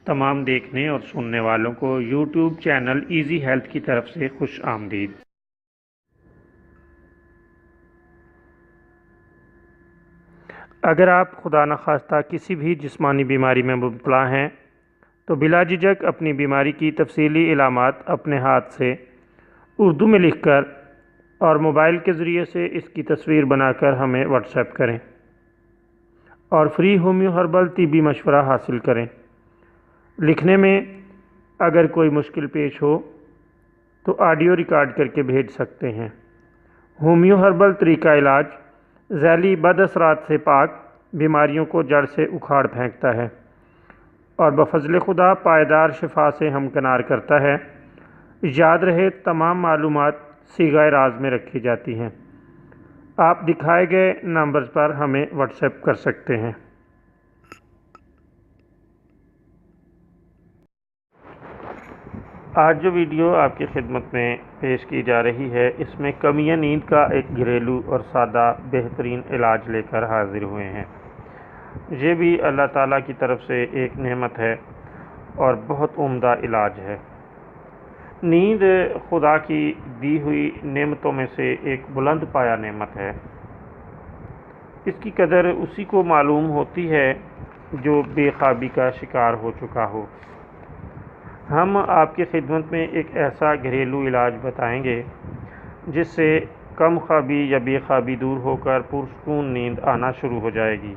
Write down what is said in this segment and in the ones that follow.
تمام دیکھنے اور سننے والوں کو یوٹیوب چینل ایزی ہیلتھ کی طرف سے خوش آمدید۔ اگر آپ خدا نخواستہ کسی بھی جسمانی بیماری میں مبتلا ہیں تو بلا جھجک اپنی بیماری کی تفصیلی علامات اپنے ہاتھ سے اردو میں لکھ کر اور موبائل کے ذریعے سے اس کی تصویر بنا کر ہمیں واٹس ایپ کریں اور فری ہومیو ہربل طبی مشورہ حاصل کریں۔ لکھنے میں اگر کوئی مشکل پیش ہو تو آڈیو ریکارڈ کر کے بھیج سکتے ہیں۔ ہومیو ہربل طریقہ علاج ذیلی بد اثرات سے پاک، بیماریوں کو جڑ سے اکھاڑ پھینکتا ہے اور بفضل خدا پائیدار شفا سے ہمکنار کرتا ہے۔ یاد رہے تمام معلومات صیغہ راز میں رکھی جاتی ہیں۔ آپ دکھائے گئے نمبرز پر ہمیں واٹس ایپ کر سکتے ہیں۔ آج جو ویڈیو آپ کی خدمت میں پیش کی جا رہی ہے، اس میں کمیاں نیند کا ایک گھریلو اور سادہ بہترین علاج لے کر حاضر ہوئے ہیں۔ یہ بھی اللہ تعالیٰ کی طرف سے ایک نعمت ہے اور بہت عمدہ علاج ہے۔ نیند خدا کی دی ہوئی نعمتوں میں سے ایک بلند پایہ نعمت ہے۔ اس کی قدر اسی کو معلوم ہوتی ہے جو بے خوابی کا شکار ہو چکا ہو۔ ہم آپ کی خدمت میں ایک ایسا گھریلو علاج بتائیں گے جس سے کم خوابی یا بے خوابی دور ہو کر پرسکون نیند آنا شروع ہو جائے گی۔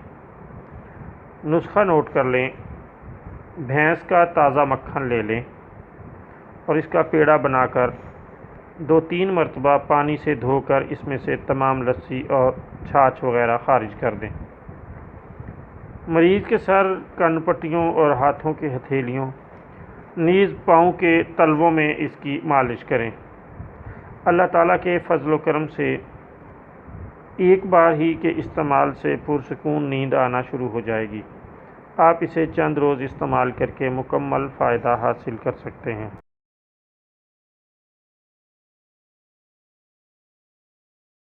نسخہ نوٹ کر لیں۔ بھینس کا تازہ مکھن لے لیں اور اس کا پیڑا بنا کر 2-3 مرتبہ پانی سے دھو کر اس میں سے تمام لسی اور چھاچھ وغیرہ خارج کر دیں۔ مریض کے سر، کن پٹیوں اور ہاتھوں کے ہتھیلیوں نیز پاؤں کے تلووں میں اس کی مالش کریں۔ اللہ تعالیٰ کے فضل و کرم سے ایک بار ہی کے استعمال سے پرسکون نیند آنا شروع ہو جائے گی۔ آپ اسے چند روز استعمال کر کے مکمل فائدہ حاصل کر سکتے ہیں۔